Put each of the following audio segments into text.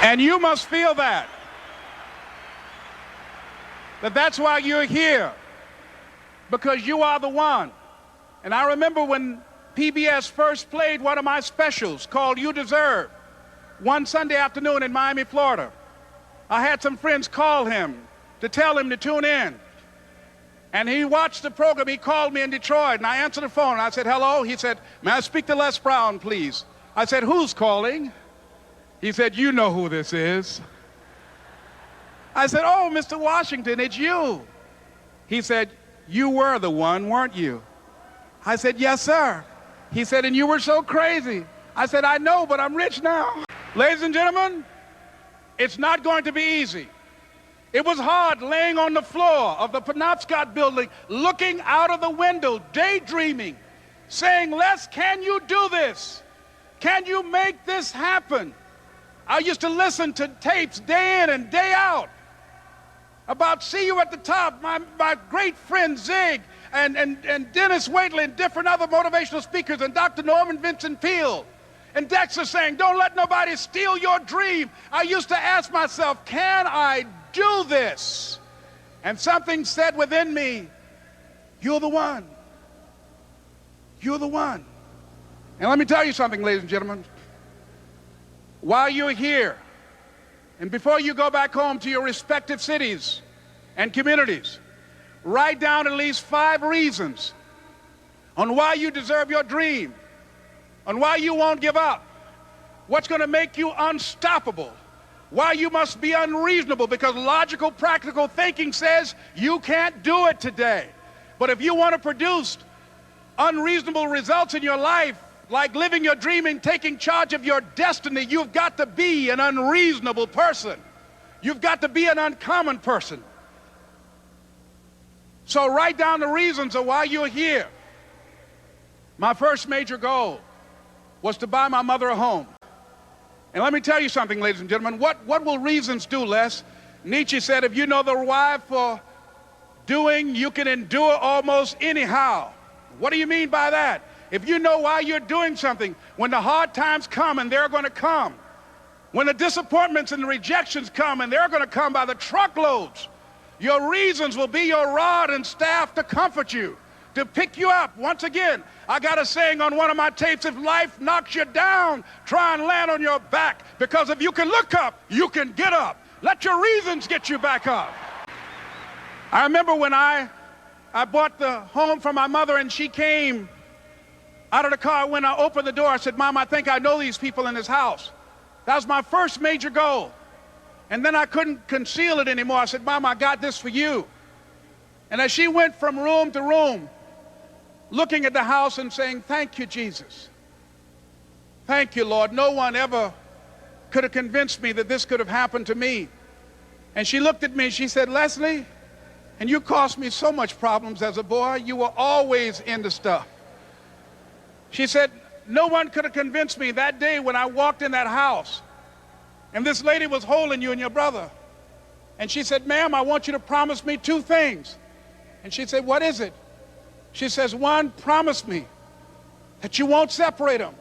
And you must feel that that's why you're here, because you are the one. And I remember when PBS first played one of my specials called You Deserve, one Sunday afternoon in Miami, Florida. I had some friends call him to tell him to tune in. And he watched the program. He called me in Detroit, and I answered the phone. And I said, hello. He said, may I speak to Les Brown, please? I said, who's calling? He said, you know who this is. I said, oh, Mr. Washington, it's you. He said, you were the one, weren't you? I said, yes, sir. He said, and you were so crazy. I said, I know, but I'm rich now. Ladies and gentlemen, it's not going to be easy. It was hard laying on the floor of the Penobscot building, looking out of the window, daydreaming, saying, Les, can you do this? Can you make this happen? I used to listen to tapes day in and day out about See You at the Top, my great friend Zig and Dennis Waitley and different other motivational speakers and Dr. Norman Vincent Peale and Dexter saying, don't let nobody steal your dream. I used to ask myself, can I do this? And something said within me, you're the one. You're the one. And let me tell you something, ladies and gentlemen. While you're here, and before you go back home to your respective cities and communities, write down at least 5 reasons on why you deserve your dream, on why you won't give up, what's going to make you unstoppable, why you must be unreasonable, because logical, practical thinking says you can't do it today. But if you want to produce unreasonable results in your life, like living your dream and taking charge of your destiny, you've got to be an unreasonable person. You've got to be an uncommon person. So write down the reasons of why you're here. My first major goal was to buy my mother a home. And let me tell you something, ladies and gentlemen, what will reasons do, Les? Nietzsche said, if you know the why for doing, you can endure almost anyhow. What do you mean by that? If you know why you're doing something, when the hard times come, and they're going to come, when the disappointments and the rejections come, and they're going to come by the truckloads, your reasons will be your rod and staff to comfort you, to pick you up. Once again, I got a saying on one of my tapes, if life knocks you down, try and land on your back, because if you can look up, you can get up. Let your reasons get you back up. I remember when I bought the home for my mother, and she came out of the car. When I opened the door, I said, Mom, I think I know these people in this house. That was my first major goal. And then I couldn't conceal it anymore. I said, Mom, I got this for you. And as she went from room to room, looking at the house and saying, thank you, Jesus. Thank you, Lord. No one ever could have convinced me that this could have happened to me. And she looked at me and she said, Leslie, and you caused me so much problems as a boy. You were always into stuff. She said, no one could have convinced me that day when I walked in that house and this lady was holding you and your brother. And she said, ma'am, I want you to promise me 2 things. And she said, what is it? She says, 1, promise me that you won't separate them.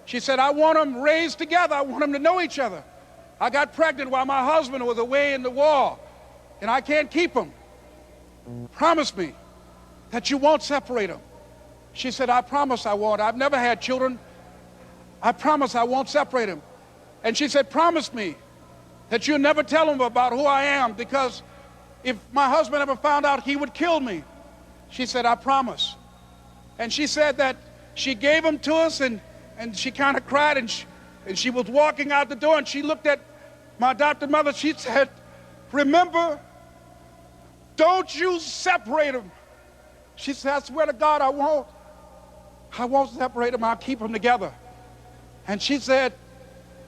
She said, I want them raised together. I want them to know each other. I got pregnant while my husband was away in the war, and I can't keep them. Promise me that you won't separate them. She said, I promise I won't. I've never had children. I promise I won't separate them. And she said, promise me that you'll never tell them about who I am, because if my husband ever found out, he would kill me. She said, I promise. And she said that she gave them to us, and she kind of cried, and she was walking out the door, and she looked at my adopted mother. She said, remember, don't you separate them. She said, I swear to God, I won't separate them. I'll keep them together. And she said,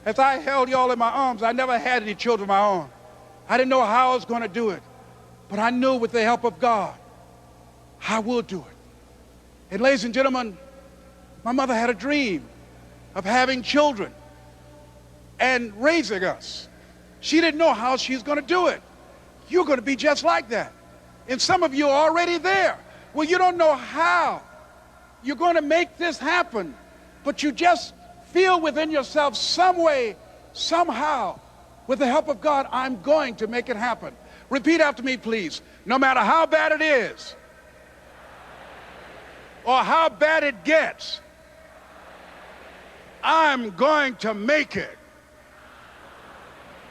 as I held y'all in my arms, I never had any children of my own. I didn't know how I was going to do it, but I knew with the help of God, I will do it. And ladies and gentlemen, my mother had a dream of having children and raising us. She didn't know how she was going to do it. You're going to be just like that. And some of you are already there. Well, you don't know how you're going to make this happen, but you just feel within yourself some way, somehow, With the help of God, I'm going to make it happen. Repeat after me, please. No matter how bad it is, or how bad it gets, I'm going to make it.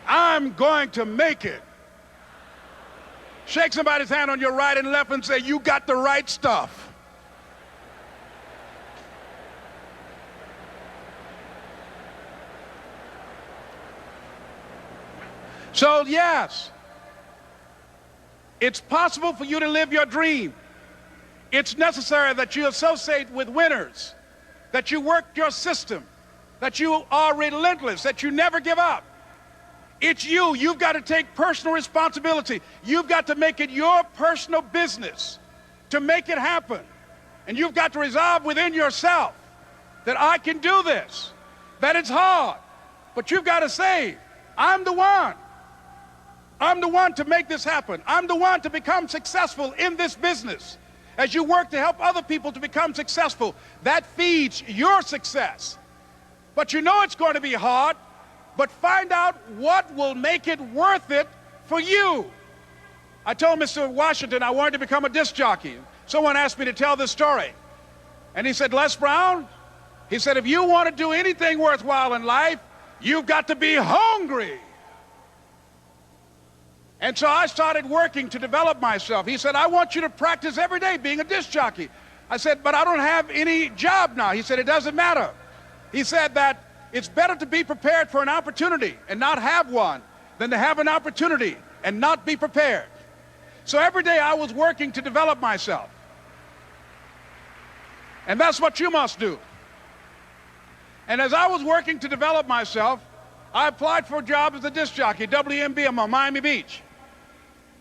I'm going to make it. Shake somebody's hand on your right and left and say, you got the right stuff. So yes, it's possible for you to live your dream. It's necessary that you associate with winners, that you work your system, that you are relentless, that you never give up. It's you. You've got to take personal responsibility. You've got to make it your personal business to make it happen. And you've got to resolve within yourself that I can do this, that it's hard, but you've got to say, I'm the one. I'm the one to make this happen. I'm the one to become successful in this business. As you work to help other people to become successful, that feeds your success. But you know it's going to be hard, but find out what will make it worth it for you. I told Mr. Washington I wanted to become a disc jockey. Someone asked me to tell this story. And he said, Les Brown, he said, if you want to do anything worthwhile in life, you've got to be hungry. And so I started working to develop myself. He said, I want you to practice every day being a disc jockey. I said, but I don't have any job now. He said, it doesn't matter. He said that it's better to be prepared for an opportunity and not have one than to have an opportunity and not be prepared. So every day I was working to develop myself. And that's what you must do. And as I was working to develop myself, I applied for a job as a disc jockey, WMBM on Miami Beach.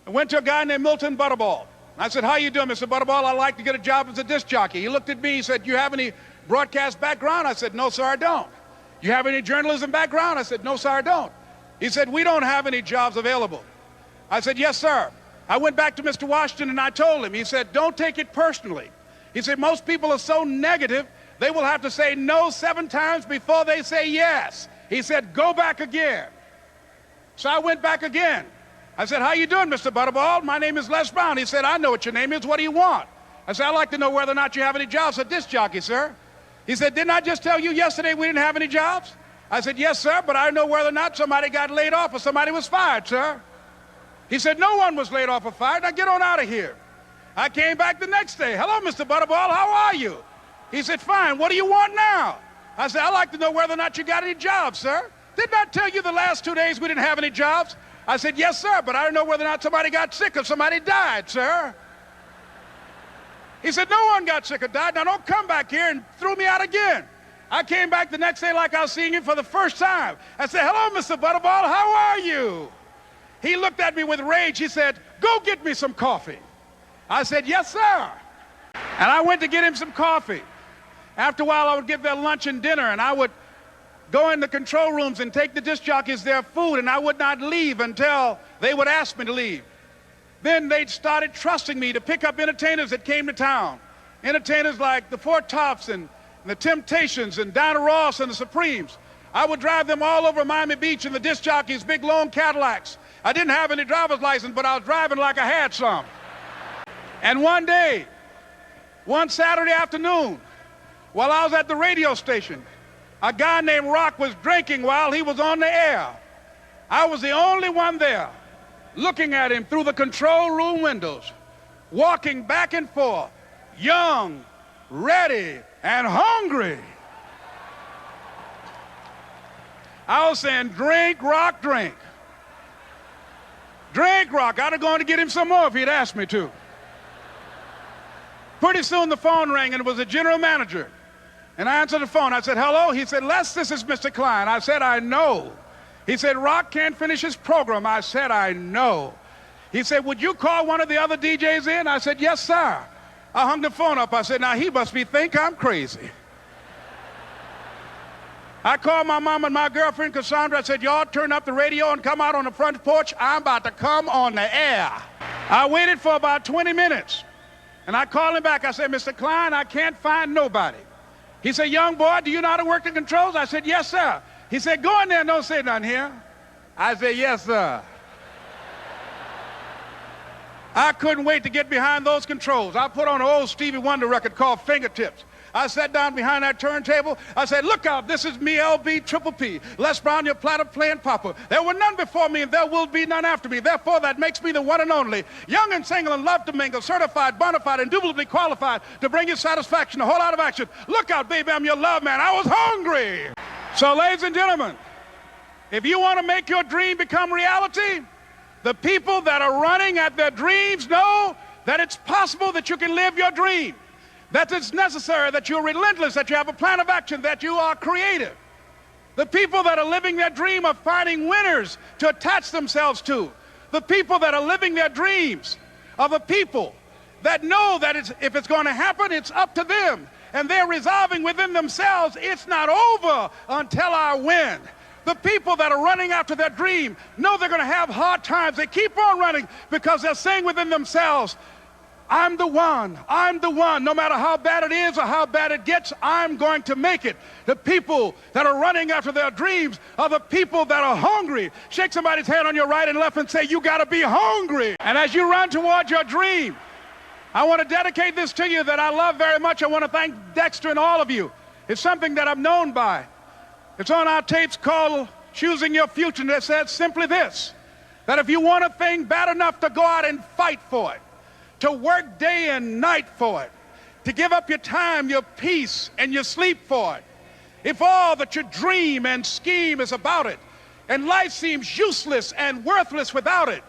I went to a guy named Milton Butterball. I said, how you doing, Mr. Butterball? I'd like to get a job as a disc jockey. He looked at me, he said, you have any broadcast background? I said, no, sir, I don't. You have any journalism background? I said, no, sir, I don't. He said, we don't have any jobs available. I said, yes, sir. I went back to Mr. Washington and I told him. He said, don't take it personally. He said, most people are so negative, they will have to say no 7 times before they say yes. He said, go back again. So I went back again. I said, how you doing, Mr. Butterball? My name is Les Brown. He said, I know what your name is. What do you want? I said, I'd like to know whether or not you have any jobs as a disc jockey, sir. He said, didn't I just tell you yesterday we didn't have any jobs? I said, yes, sir, but I know whether or not somebody got laid off or somebody was fired, sir. He said, no one was laid off or fired. Now get on out of here. I came back the next day. Hello, Mr. Butterball, how are you? He said, fine, what do you want now? I said, I'd like to know whether or not you got any jobs, sir. Didn't I tell you the last 2 days we didn't have any jobs? I said, yes, sir, but I don't know whether or not somebody got sick or somebody died, sir. He said, no one got sick or died. Now don't come back here and throw me out again. I came back the next day like I was seeing him for the first time. I said, hello, Mr. Butterball, how are you? He looked at me with rage. He said, go get me some coffee. I said, yes, sir. And I went to get him some coffee. After a while, I would give their lunch and dinner, and I would go in the control rooms and take the disc jockeys their food, and I would not leave until they would ask me to leave. Then they started trusting me to pick up entertainers that came to town. Entertainers like the Four Tops and the Temptations and Dinah Ross and the Supremes. I would drive them all over Miami Beach in the disc jockeys' big long Cadillacs. I didn't have any driver's license, but I was driving like I had some. And one day, one Saturday afternoon, while I was at the radio station, a guy named Rock was drinking while he was on the air. I was the only one there, looking at him through the control room windows, walking back and forth, young, ready, and hungry. I was saying, drink, Rock, drink. Drink, Rock. I'd have gone to get him some more if he'd asked me to. Pretty soon the phone rang, and it was the general manager. And I answered the phone. I said, hello? He said, Les, this is Mr. Klein. I said, I know. He said, Rock can't finish his program. I said, I know. He said, would you call one of the other DJs in? I said, yes, sir. I hung the phone up. I said, now he must think I'm crazy. I called my mom and my girlfriend, Cassandra. I said, y'all turn up the radio and come out on the front porch. I'm about to come on the air. I waited for about 20 minutes. And I called him back. I said, Mr. Klein, I can't find nobody. He said, young boy, do you know how to work the controls? I said, yes, sir. He said, go in there and don't say nothing here. I said, yes, sir. I couldn't wait to get behind those controls. I put on an old Stevie Wonder record called Fingertips. I sat down behind that turntable. I said, look out, this is me, LB, Triple P, Les Brown, your platter playing papa. There were none before me, and there will be none after me. Therefore, that makes me the one and only, young and single and love to mingle, certified, bona fide, indubitably qualified to bring you satisfaction, a whole lot of action. Look out, baby, I'm your love man. I was hungry. So, ladies and gentlemen, if you want to make your dream become reality, the people that are running at their dreams know that it's possible that you can live your dream, that it's necessary, that you're relentless, that you have a plan of action, that you are creative. The people that are living their dream are finding winners to attach themselves to. The people that are living their dreams are the people that know that if it's going to happen, it's up to them. And they're resolving within themselves, it's not over until I win. The people that are running after their dream know they're going to have hard times. They keep on running because they're saying within themselves, I'm the one, no matter how bad it is or how bad it gets, I'm going to make it. The people that are running after their dreams are the people that are hungry. Shake somebody's hand on your right and left and say, you got to be hungry. And as you run towards your dream, I want to dedicate this to you that I love very much. I want to thank Dexter and all of you. It's something that I'm known by. It's on our tapes called Choosing Your Future, and it says simply this, that if you want a thing bad enough to go out and fight for it, to work day and night for it, to give up your time, your peace, and your sleep for it, if all that you dream and scheme is about it, and life seems useless and worthless without it,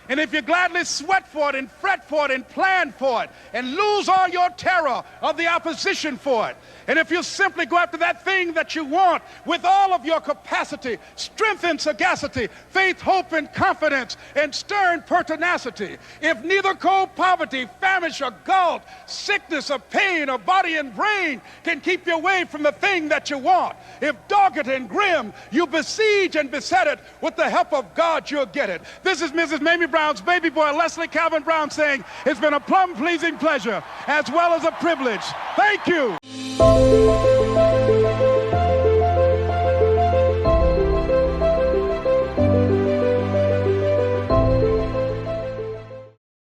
and if you gladly sweat for it and fret for it and plan for it and lose all your terror of the opposition for it, and if you simply go after that thing that you want with all of your capacity, strength and sagacity, faith, hope and confidence, and stern pertinacity, if neither cold poverty, famish or gall, sickness or pain or body and brain can keep you away from the thing that you want, if dogged and grim you besiege and beset it, with the help of God you'll get it. This is Mrs. Mamie Brown's baby boy, Leslie Calvin Brown, saying it's been a plumb pleasing pleasure as well as a privilege. Thank you.